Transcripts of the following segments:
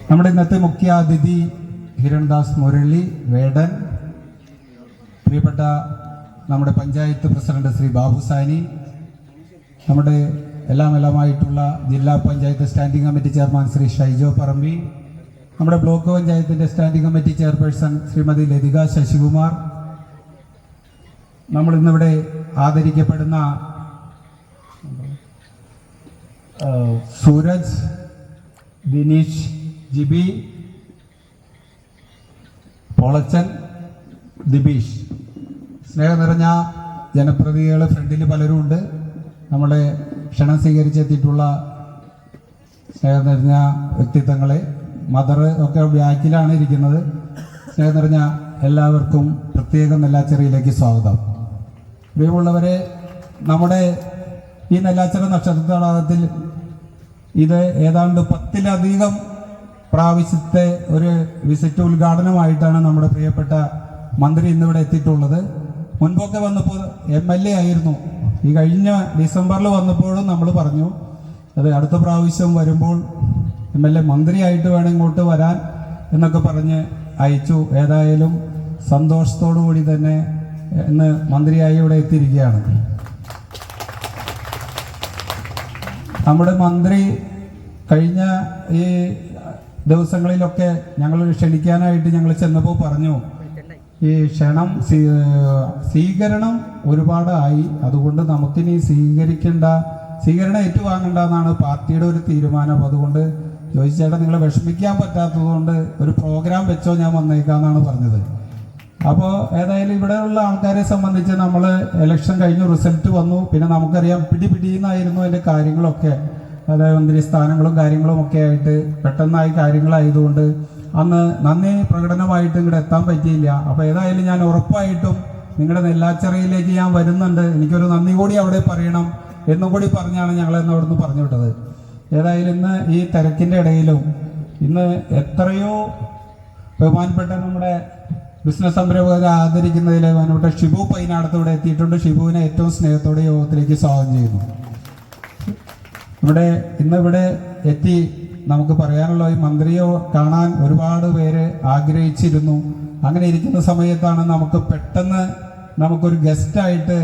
നമ്മുടെ ഇന്നത്തെ മുഖ്യ അതിഥി ഹിരൺദാസ് മുരളി വേടൻ, പ്രിയപ്പെട്ട നമ്മുടെ പഞ്ചായത്ത് പ്രസിഡന്റ് ശ്രീ ബാബു സാനി, നമ്മുടെ എല്ലാമായിട്ടുള്ള ജില്ലാ panchayat standing committee chairman Shri Shaijo Parambi, നമ്മുടെ ബ്ലോക്ക് പഞ്ചായത്തിന്റെ standing committee chairperson Shrimati Latika Sasikumar, നമ്മൾ ഇന്നിവിടെ ആദരിക്കപ്പെടുന്ന സൂരജ്, ദിനീഷ്, ജിബി, പൊളച്ചൻ, ദിബീഷ്, സ്നേഹം നിറഞ്ഞ ജനപ്രതിനിധികൾ ഫ്രണ്ടിൽ പലരും ഉണ്ട്. നമ്മളെ ക്ഷണം സ്വീകരിച്ചെത്തിയിട്ടുള്ള സ്നേഹം നിറഞ്ഞ വ്യക്തിത്വങ്ങളെ, മദർ ഒക്കെ ബാക്കിലാണ് ഇരിക്കുന്നത്. സ്നേഹം നിറഞ്ഞ എല്ലാവർക്കും പ്രത്യേകം നെല്ലാച്ചിറയിലേക്ക് സ്വാഗതം. പ്രിയമുള്ളവരെ, നമ്മുടെ ഈ നെല്ലാച്ചിറ നക്ഷത്ര തടാകത്തിൽ ഇത് ഏതാണ്ട് 10-ലധികം പ്രാവശ്യത്തെ ഒരു വിസിറ്റ് ഉദ്ഘാടനമായിട്ടാണ് നമ്മുടെ പ്രിയപ്പെട്ട മന്ത്രി ഇന്നിവിടെ എത്തിയിട്ടുള്ളത്. മുൻപൊക്കെ വന്നപ്പോൾ MLA ആയിരുന്നു. ഈ കഴിഞ്ഞ ഡിസംബറിൽ വന്നപ്പോഴും നമ്മൾ പറഞ്ഞു അത് അടുത്ത പ്രാവശ്യം വരുമ്പോൾ MLA മന്ത്രിയായിട്ട് വേണം ഇങ്ങോട്ട് വരാൻ എന്നൊക്കെ പറഞ്ഞ് അയച്ചു. ഏതായാലും സന്തോഷത്തോടു കൂടി തന്നെ ഇന്ന് മന്ത്രിയായി ഇവിടെ എത്തിയിരിക്കുകയാണ്. നമ്മുടെ മന്ത്രി കഴിഞ്ഞ ഈ ദിവസങ്ങളിലൊക്കെ ഞങ്ങൾ ക്ഷണിക്കാനായിട്ട് ഞങ്ങൾ ചെന്നപ്പോൾ പറഞ്ഞു, ഈ സ്വീകരണം ഒരുപാടായി, അതുകൊണ്ട് നമുക്കിനി സ്വീകരണം ഏറ്റുവാങ്ങണ്ട എന്നാണ് പാർട്ടിയുടെ ഒരു തീരുമാനം. അതുകൊണ്ട് ചോദിച്ചേട്ടാ, നിങ്ങളെ വിഷമിക്കാൻ പറ്റാത്തതുകൊണ്ട് ഒരു പ്രോഗ്രാം വെച്ചോ, ഞാൻ വന്നേക്കാന്നാണ് പറഞ്ഞത്. അപ്പോൾ ഏതായാലും ഇവിടെയുള്ള ആൾക്കാരെ സംബന്ധിച്ച് നമ്മൾ ഇലക്ഷൻ കഴിഞ്ഞു, റിസൾട്ട് വന്നു, പിന്നെ നമുക്കറിയാം പിടിയെന്നായിരുന്നു അതിൻ്റെ കാര്യങ്ങളൊക്കെ. അതായത് മന്ത്രി സ്ഥാനങ്ങളും കാര്യങ്ങളും ഒക്കെ ആയിട്ട് പെട്ടെന്നായി കാര്യങ്ങളായതുകൊണ്ട് അന്ന് നന്ദി പ്രകടനമായിട്ട് ഇങ്ങോട്ട് എത്താൻ പറ്റിയില്ല. അപ്പോൾ ഏതായാലും ഞാൻ ഉറപ്പായിട്ടും നിങ്ങളുടെ നെല്ലാച്ചിറയിലേക്ക് ഞാൻ വരുന്നുണ്ട്, എനിക്കൊരു നന്ദി കൂടി അവിടെ പറയണം എന്നും കൂടി പറഞ്ഞാണ് ഞങ്ങളെന്ന് അവിടുന്ന് പറഞ്ഞു വിട്ടത്. ഏതായാലും ഇന്ന് ഈ തിരക്കിൻ്റെ ഇടയിലും ഇന്ന് എത്രയോ ബഹുമാനപ്പെട്ട നമ്മുടെ ബിസിനസ് സംരംഭകരെ ആദരിക്കുന്നതിൽ ബഹുമാനപ്പെട്ട ഷിബു പൈനാടത്ത് ഇവിടെ എത്തിയിട്ടുണ്ട്. ഷിബുവിനെ ഏറ്റവും സ്നേഹത്തോടെ യോഗത്തിലേക്ക് സ്വാഗതം ചെയ്യുന്നു. ഇന്നിവിടെ എത്തി നമുക്ക് പറയാനുള്ള ഈ മന്ത്രിയെ കാണാൻ ഒരുപാട് പേര് ആഗ്രഹിച്ചിരുന്നു. അങ്ങനെ ഇരിക്കുന്ന സമയത്താണ് നമുക്ക് പെട്ടെന്ന് നമുക്കൊരു ഗസ്റ്റായിട്ട്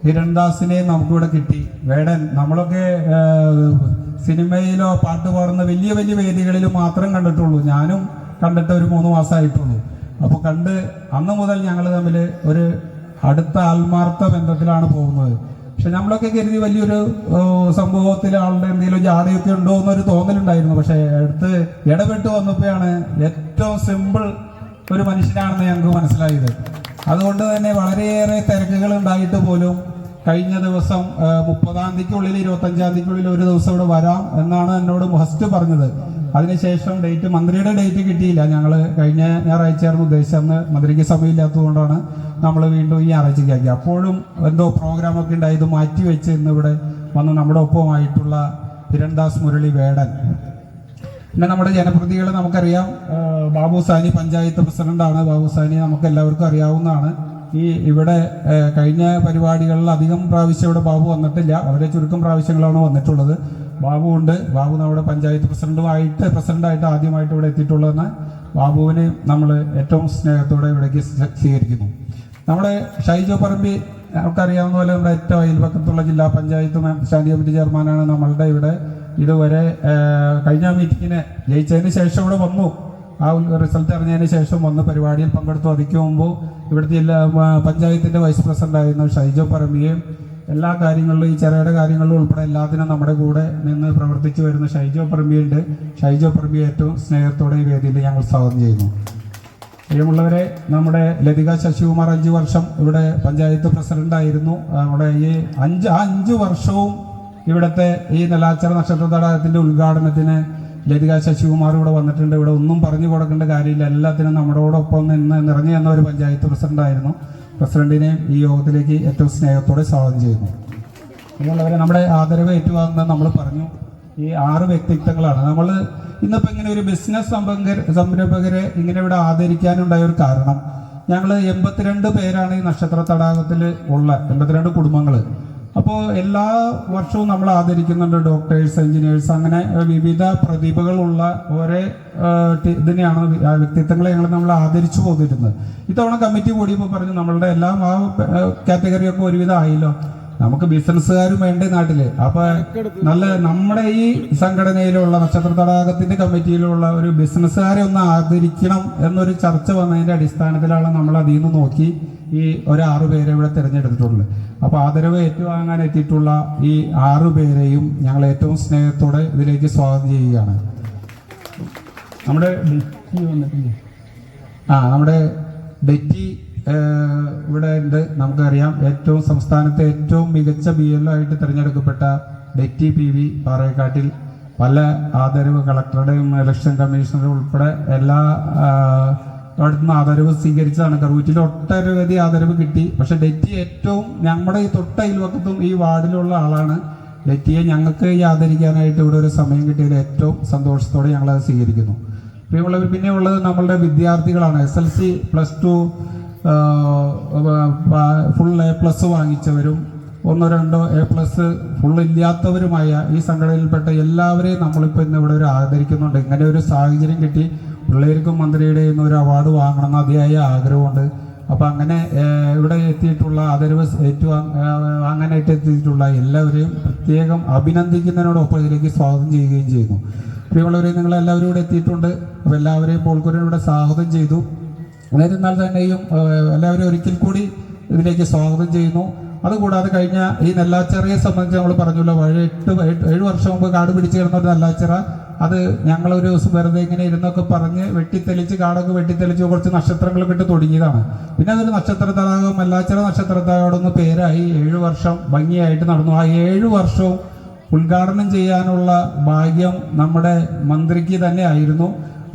ഹിരൺദാസിനെ നമുക്കിവിടെ കിട്ടി. വേടൻ, നമ്മളൊക്കെ സിനിമയിലോ പാട്ട് പാടുന്ന വലിയ വലിയ വേദികളിലും മാത്രം കണ്ടിട്ടുള്ളൂ. ഞാനും കണ്ടിട്ട് ഒരു 3 മാസമായിട്ടുള്ളൂ. അപ്പോൾ അന്ന് മുതൽ ഞങ്ങൾ തമ്മിൽ ഒരു അടുത്ത ആത്മാർത്ഥ ബന്ധത്തിലാണ് പോകുന്നത്. പക്ഷെ നമ്മളൊക്കെ കരുതി വലിയൊരു സംഭവത്തിൽ ആളുടെ എന്തെങ്കിലും ജാടയൊക്കെ ഉണ്ടോ എന്നൊരു തോന്നലുണ്ടായിരുന്നു. പക്ഷെ അടുത്ത് ഇടപെട്ട് വന്നപ്പോഴാണ് ഏറ്റവും സിമ്പിൾ ഒരു മനുഷ്യനാണെന്ന് ഞങ്ങൾക്ക് മനസ്സിലായത്. അതുകൊണ്ട് തന്നെ വളരെയേറെ തിരക്കുകൾ ഉണ്ടായിട്ട് പോലും കഴിഞ്ഞ ദിവസം 30-ാം തീയതിക്കുള്ളിൽ 25-ാം തീയതിക്കുള്ളിൽ ഒരു ദിവസം ഇവിടെ വരാം എന്നാണ് എന്നോട് ഫസ്റ്റ് പറഞ്ഞത്. അതിനുശേഷം മന്ത്രിയുടെ ഡേറ്റ് കിട്ടിയില്ല. ഞങ്ങൾ കഴിഞ്ഞ ഞായറാഴ്ചയായിരുന്നു ഉദ്ദേശിച്ചത്. അന്ന് മന്ത്രിക്ക് സമയമില്ലാത്തതുകൊണ്ടാണ് നമ്മൾ വീണ്ടും ഈ ഞായറാഴ്ചയ്ക്കാക്കി. അപ്പോഴും എന്തോ പ്രോഗ്രാമൊക്കെ ഉണ്ടായത് മാറ്റി വെച്ച് ഇന്നിവിടെ വന്ന് നമ്മുടെ ഒപ്പമായിട്ടുള്ള ഹിരൺദാസ് മുരളി വേടൻ. പിന്നെ നമ്മുടെ ജനപ്രതിനിധികൾ നമുക്കറിയാം, ബാബു സാനി പഞ്ചായത്ത് പ്രസിഡന്റാണ്. ബാബു സാനി നമുക്ക് എല്ലാവർക്കും അറിയാവുന്നതാണ്. ഇവിടെ കഴിഞ്ഞ പരിപാടികളിൽ അധികം പ്രാവശ്യം ഇവിടെ ബാബു വന്നിട്ടില്ല, വളരെ ചുരുക്കം പ്രാവശ്യങ്ങളാണ് വന്നിട്ടുള്ളത്. ബാബു നമ്മുടെ പഞ്ചായത്ത് പ്രസിഡന്റായിട്ട് ആദ്യമായിട്ട് ഇവിടെ എത്തിയിട്ടുള്ളതെന്ന് ബാബുവിനെ നമ്മൾ ഏറ്റവും സ്നേഹത്തോടെ ഇവിടേക്ക് സ്വീകരിക്കുന്നു. നമ്മുടെ ഷൈജോ പറമ്പി നമുക്കറിയാവുന്ന പോലെ നമ്മുടെ ഏറ്റവും അയൽപക്കത്തുള്ള ജില്ലാ പഞ്ചായത്ത് സ്റ്റാൻഡിംഗ് കമ്മിറ്റി ചെയർമാനാണ്. നമ്മളുടെ ഇവിടെ ഇതുവരെ കഴിഞ്ഞ മീറ്റിങ്ങിന് ജയിച്ചതിന് ശേഷം ഇവിടെ വന്നു. ആ റിസൾട്ട് അറിഞ്ഞതിന് ശേഷം വന്ന് പരിപാടിയിൽ പങ്കെടുത്തു. അതിക്ക് മുമ്പ് ഇവിടുത്തെ ജില്ലാ പഞ്ചായത്തിന്റെ വൈസ് പ്രസിഡന്റ് ആയിരുന്ന ഷൈജോ പറമ്പിയെയും എല്ലാ കാര്യങ്ങളിലും ഈ ചെറിയുടെ കാര്യങ്ങളിലും ഉൾപ്പെടെ എല്ലാത്തിനും നമ്മുടെ കൂടെ നിന്ന് പ്രവർത്തിച്ചു വരുന്ന ഷൈജോ പറമ്പിയുണ്ട്. ഷൈജോ പറമ്പിയെ ഏറ്റവും സ്നേഹത്തോടെ ഈ വേദിയിൽ ഞങ്ങൾ സ്വാഗതം ചെയ്യുന്നു. പ്രിയമുള്ളവരെ, നമ്മുടെ ലതിക ശശികുമാർ 5 വർഷം ഇവിടെ പഞ്ചായത്ത് പ്രസിഡന്റായിരുന്നു. നമ്മുടെ ഈ 5 വർഷവും ഇവിടുത്തെ ഈ നെല്ലാച്ചിറ നക്ഷത്ര തടാകത്തിന്റെ ഉദ്ഘാടനത്തിന് ലതിക ശശികുമാർ ഇവിടെ വന്നിട്ടുണ്ട്. ഇവിടെ ഒന്നും പറഞ്ഞു കൊടുക്കേണ്ട കാര്യമില്ല, എല്ലാത്തിനും നമ്മളോടൊപ്പം നിന്ന് നിറഞ്ഞു തന്ന ഒരു പഞ്ചായത്ത് പ്രസിഡന്റായിരുന്നു. പ്രസിഡന്റിനെയും ഈ യോഗത്തിലേക്ക് ഏറ്റവും സ്നേഹത്തോടെ സ്വാഗതം ചെയ്യുന്നു. അതുകൊണ്ടവരെ നമ്മുടെ ആദരവ് ഏറ്റുവാങ്ങുന്നത് നമ്മൾ പറഞ്ഞു. ഈ 6 വ്യക്തിത്വങ്ങളാണ് നമ്മൾ ഇന്നിപ്പോൾ ഇങ്ങനെ ഒരു ബിസിനസ് സംരംഭകരെ ഇങ്ങനെ ഇവിടെ ആദരിക്കാനുണ്ടായ ഒരു കാരണം, ഞങ്ങൾ 82 പേരാണ് ഈ നക്ഷത്ര തടാകത്തിൽ ഉള്ള 82 കുടുംബങ്ങൾ. അപ്പോൾ എല്ലാ വർഷവും നമ്മൾ ആദരിക്കുന്നുണ്ട് ഡോക്ടേഴ്സ്, എഞ്ചിനീയേഴ്സ്, അങ്ങനെ വിവിധ പ്രതിഭകളുള്ള ഓരോ ഇതിനെയാണ് വ്യക്തിത്വങ്ങളെ നമ്മൾ ആദരിച്ചു പോന്നിരുന്നത്. ഇത്തവണ കമ്മിറ്റി കൂടിയപ്പോൾ പറഞ്ഞു നമ്മളുടെ എല്ലാം ആ കാറ്റഗറിയൊക്കെ ഒരുവിധം ആയല്ലോ, നമുക്ക് ബിസിനസ്സുകാരും വേണ്ടേ നാട്ടില്. അപ്പൊ നല്ല നമ്മുടെ ഈ സംഘടനയിലുള്ള നക്ഷത്ര തടാകത്തിന്റെ കമ്മിറ്റിയിലുള്ള ഒരു ബിസിനസ്സുകാരെ ഒന്ന് ആദരിക്കണം എന്നൊരു ചർച്ച വന്നതിന്റെ അടിസ്ഥാനത്തിലാണ് നമ്മൾ അതിൽ നിന്ന് നോക്കി ഈ ഒരു 6 പേരെ ഇവിടെ തിരഞ്ഞെടുത്തിട്ടുള്ളത്. അപ്പൊ ആദരവ് ഏറ്റുവാങ്ങാൻ എത്തിയിട്ടുള്ള ഈ 6 പേരെയും ഞങ്ങൾ ഏറ്റവും സ്നേഹത്തോടെ ഇതിലേക്ക് സ്വാഗതം ചെയ്യുകയാണ്. നമ്മുടെ ഡെറ്റി ഇവിടെ ഉണ്ട്. നമുക്കറിയാം ഏറ്റവും സംസ്ഥാനത്തെ ഏറ്റവും മികച്ച BLO ആയിട്ട് തിരഞ്ഞെടുക്കപ്പെട്ട ഡെറ്റി PV പാറേക്കാട്ടിൽ പല ആദരവ് കളക്ടറുടെയും ഇലക്ഷൻ കമ്മീഷണറും ഉൾപ്പെടെ എല്ലാ അവിടുന്ന് ആദരവ് സ്വീകരിച്ചതാണ്. കറൂറ്റിൽ ഒട്ടനവധി ആദരവ് കിട്ടി. പക്ഷെ ഡെറ്റി ഏറ്റവും നമ്മുടെ ഈ തൊട്ട അയൽവക്കത്തും ഈ വാർഡിലുള്ള ആളാണ്. ഡെറ്റിയെ ഞങ്ങൾക്ക് ഈ ആദരിക്കാനായിട്ട് ഇവിടെ ഒരു സമയം കിട്ടിയതിൽ ഏറ്റവും സന്തോഷത്തോടെ ഞങ്ങളത് സ്വീകരിക്കുന്നു. പ്രിയമുള്ളവർ, പിന്നെ ഉള്ളത് നമ്മളുടെ വിദ്യാർത്ഥികളാണ്. SLC +2 ഫുൾ A+ വാങ്ങിച്ചവരും 1-2 A+ ഫുൾ ഇല്ലാത്തവരുമായ ഈ സംഘടനയിൽപ്പെട്ട എല്ലാവരെയും നമ്മളിപ്പോൾ ഇന്ന് ഇവിടെ ഒരു ആദരിക്കുന്നുണ്ട്. ഇങ്ങനെ ഒരു സാഹചര്യം കിട്ടി. പിള്ളേർക്കും മന്ത്രിയുടെ ഒരു അവാർഡ് വാങ്ങണമെന്ന് അതിയായ ആഗ്രഹമുണ്ട്. അപ്പം അങ്ങനെ ഇവിടെ എത്തിയിട്ടുള്ള ആദരവ് വാങ്ങാനായിട്ട് എത്തിയിട്ടുള്ള എല്ലാവരെയും പ്രത്യേകം അഭിനന്ദിക്കുന്നതിനോടൊപ്പം ഇതിലേക്ക് സ്വാഗതം ചെയ്യുകയും ചെയ്യുന്നു. പ്രിയമുള്ളവരെ, നിങ്ങളെല്ലാവരും ഇവിടെ എത്തിയിട്ടുണ്ട്. അപ്പോൾ എല്ലാവരെയും പോൾക്കൂരിലൂടെ സ്വാഗതം ചെയ്തു. എന്നിരുന്നാൽ തന്നെയും എല്ലാവരും ഒരിക്കൽ കൂടി ഇതിലേക്ക് സ്വാഗതം ചെയ്യുന്നു. അതുകൂടാതെ കഴിഞ്ഞ ഈ നെല്ലാച്ചിറയെ സംബന്ധിച്ച് നമ്മൾ പറഞ്ഞല്ലോ, 7 വർഷം മുമ്പ് കാട് പിടിച്ചു കിടന്ന ഒരു നെല്ലാച്ചിറ, അത് ഞങ്ങളൊരു ദിവസം വെറുതെ ഇങ്ങനെ ഇരുന്നൊക്കെ പറഞ്ഞ് വെട്ടിത്തെളിച്ച് കാടൊക്കെ വെട്ടിത്തെളിച്ച് കുറച്ച് നക്ഷത്രങ്ങളൊക്കെ ഇട്ട് തുടങ്ങിയതാണ്. പിന്നെ അതൊരു നക്ഷത്ര തടാകം, നെല്ലാച്ചിറ നക്ഷത്ര തടാകം പേരായി 7 വർഷം ഭംഗിയായിട്ട് നടന്നു. ആ 7 വർഷവും ഉദ്ഘാടനം ചെയ്യാനുള്ള ഭാഗ്യം നമ്മുടെ മന്ത്രിക്ക് തന്നെ ആയിരുന്നു.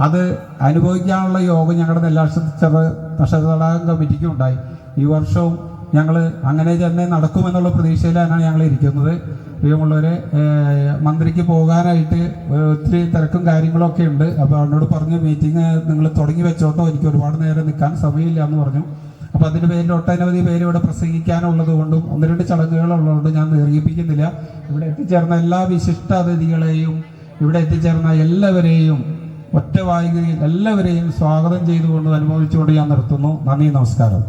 അത് അനുഭവിക്കാനുള്ള യോഗം ഞങ്ങളുടെ നെല്ലാച്ചിറ നക്ഷത്ര തടാകം കമ്മിറ്റിക്കും ഉണ്ടായി. ഈ വർഷവും ഞങ്ങൾ അങ്ങനെ തന്നെ നടക്കുമെന്നുള്ള പ്രതീക്ഷയിലാണ് ഞങ്ങൾ ഇരിക്കുന്നത്. പ്രിയമുള്ളവരെ, മന്ത്രിക്ക് പോകാനായിട്ട് ഒത്തിരി തിരക്കും കാര്യങ്ങളൊക്കെ ഉണ്ട്. അപ്പോൾ അവനോട് പറഞ്ഞു, മീറ്റിംഗ് നിങ്ങൾ തുടങ്ങി വെച്ചോട്ടോ, എനിക്ക് ഒരുപാട് നേരം നിൽക്കാൻ സമയമില്ല എന്ന് പറഞ്ഞു. അപ്പോൾ അതിൻ്റെ പേരിൽ ഒട്ടനവധി പേര് ഇവിടെ പ്രസംഗിക്കാനുള്ളത് കൊണ്ടും 1-2 ചടങ്ങുകളുള്ളതുകൊണ്ട് ഞാൻ ദീർഘിപ്പിക്കുന്നില്ല. ഇവിടെ എത്തിച്ചേർന്ന എല്ലാ വിശിഷ്ട അതിഥികളെയും ഇവിടെ എത്തിച്ചേർന്ന എല്ലാവരെയും ഒറ്റ വായികയിൽ എല്ലാവരെയും സ്വാഗതം ചെയ്തുകൊണ്ട് അനുമോദിച്ചുകൊണ്ട് ഞാൻ നിർത്തുന്നു. നന്ദി, നമസ്കാരം.